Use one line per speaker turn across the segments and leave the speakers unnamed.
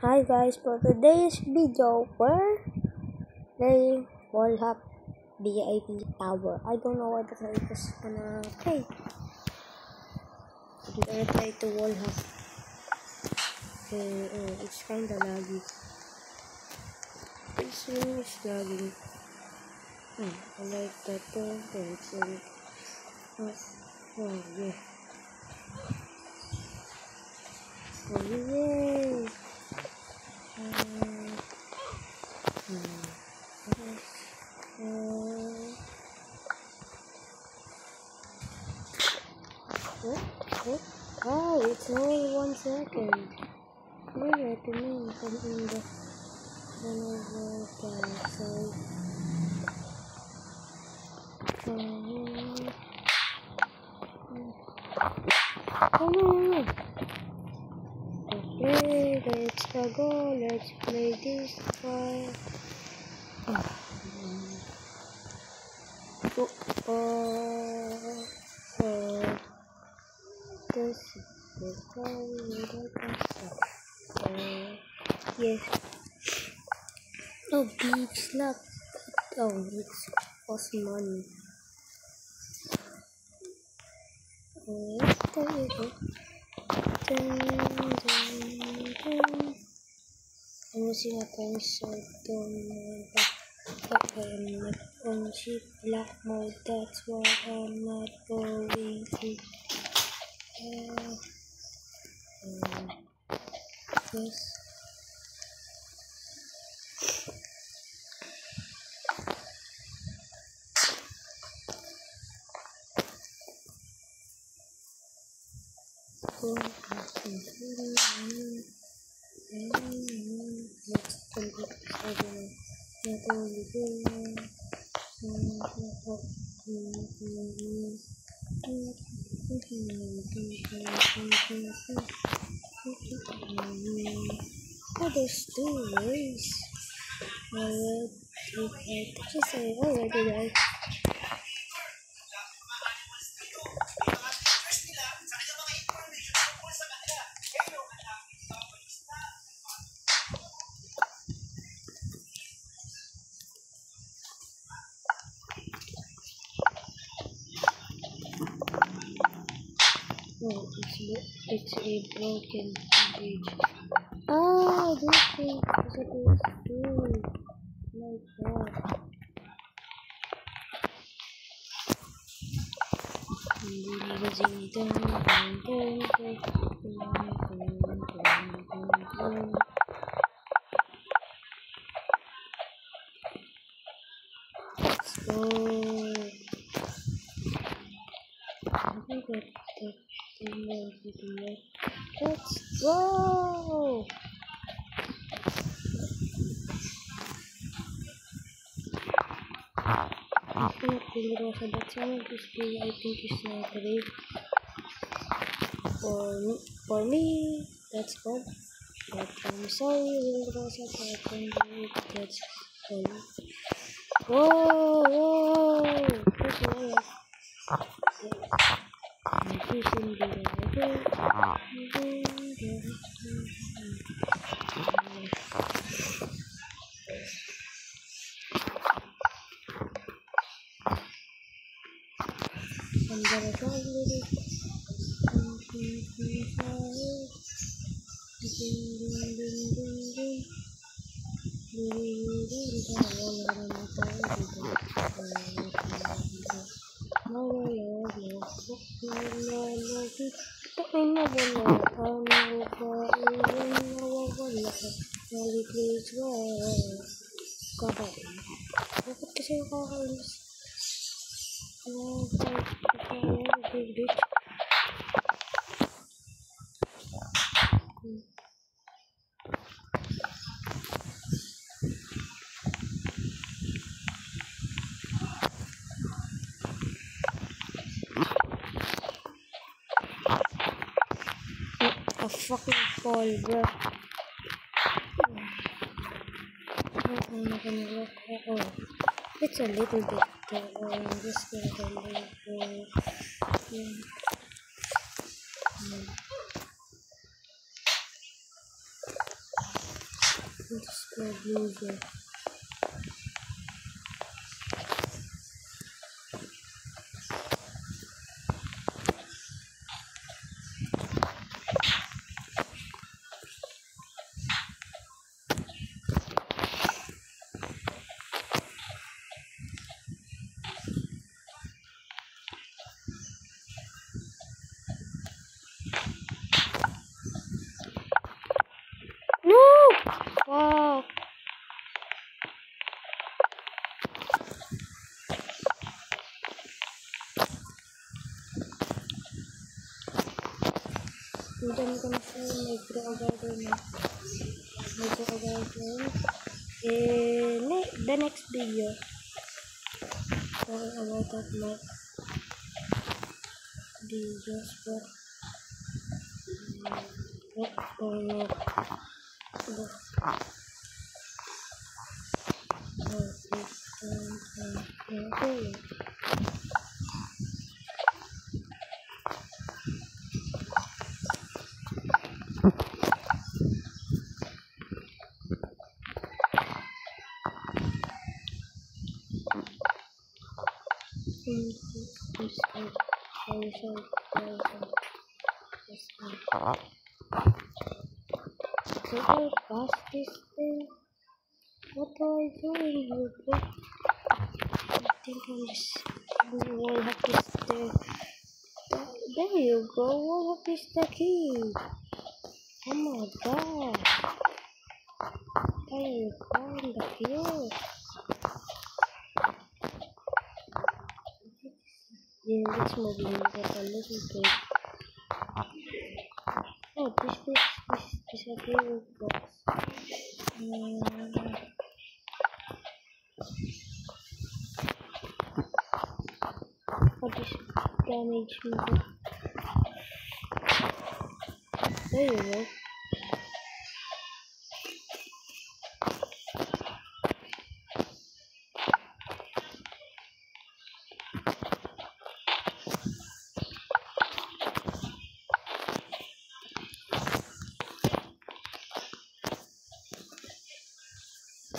Hi guys, for today's video we're playing Wallhack VIP Tower. I don't know what the hell is gonna play. I'm gonna try to Wallhack. It's kinda laggy. This one is lagging. I like that though. It's yeah. Oh yay! What? Oh, it's only 1 second. Wait a minute, I'm in the sorry. Oh no. Okay, let's go. Let's play this one. This is yes. Oh, beach slap. Oh, it's cost money. There you go. I'm using a pencil to on cheap black mode. That's why I'm not going to. Yes. Oh, there's 2 ways. Just say already right. Oh, it's a broken bridge. Oh, this thing is supposed to do like that. Let's go. Let's go. It's not really Rosa, but some of this play I think is not great. For me, that's good. But I'm sorry, Will Rosa, but I can do it. That's all. Whoa! That's why I'm pushing the I'm gonna try a little. Bakit kasi nakakainis? A fucking fall, bro. I'm not gonna look. Oh, it's a little bit. I'm just gonna go. Squad loser. Wow. And I'm gonna show my grow garden in the next video. About that map videos for Did I pass this thing? What are I doing here, bro? I think I'm just wall hack is there. There you go, wall hack is the key. Oh my god. There you go, in the field. Yeah, let's move in but a little bit. Oh, this is a favorite box. Oh, this damage me. There you go.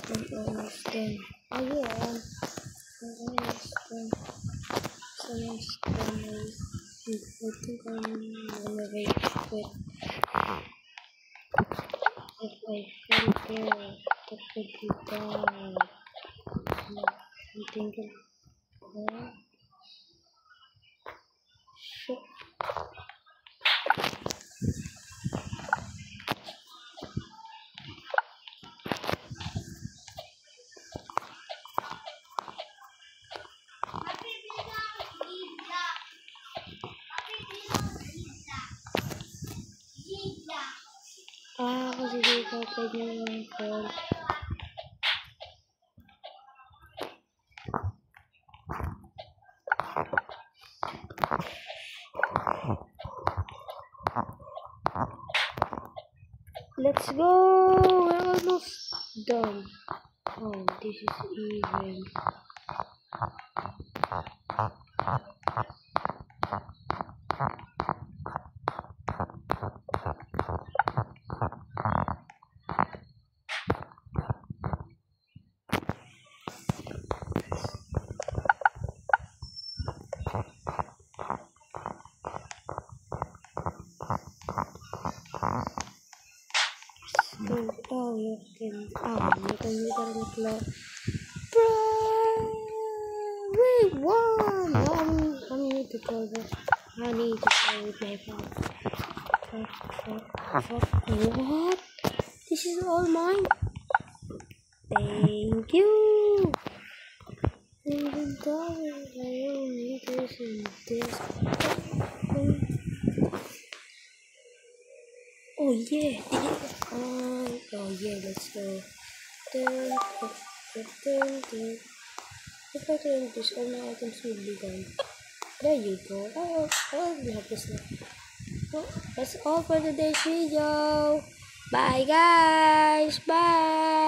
I'm almost done. Oh yeah, I'm almost done. Almost done. I think I'm gonna rage quit. If I fell there, that could be bad. I'm thinking, well, shit. Kasi di ko pwede yung call. Let's go! We're almost done. Oh, this is even. Oh, you can literally play. We won! I need to go there. I need to play with my phone. What? This is all mine? Thank you! Inventory, I don't need this and this. Oh yeah! Oh yeah, let's go. If I turn this, all my items will be gone. There you go. Oh, I already have this now. Well, that's all for today's video. Bye guys. Bye.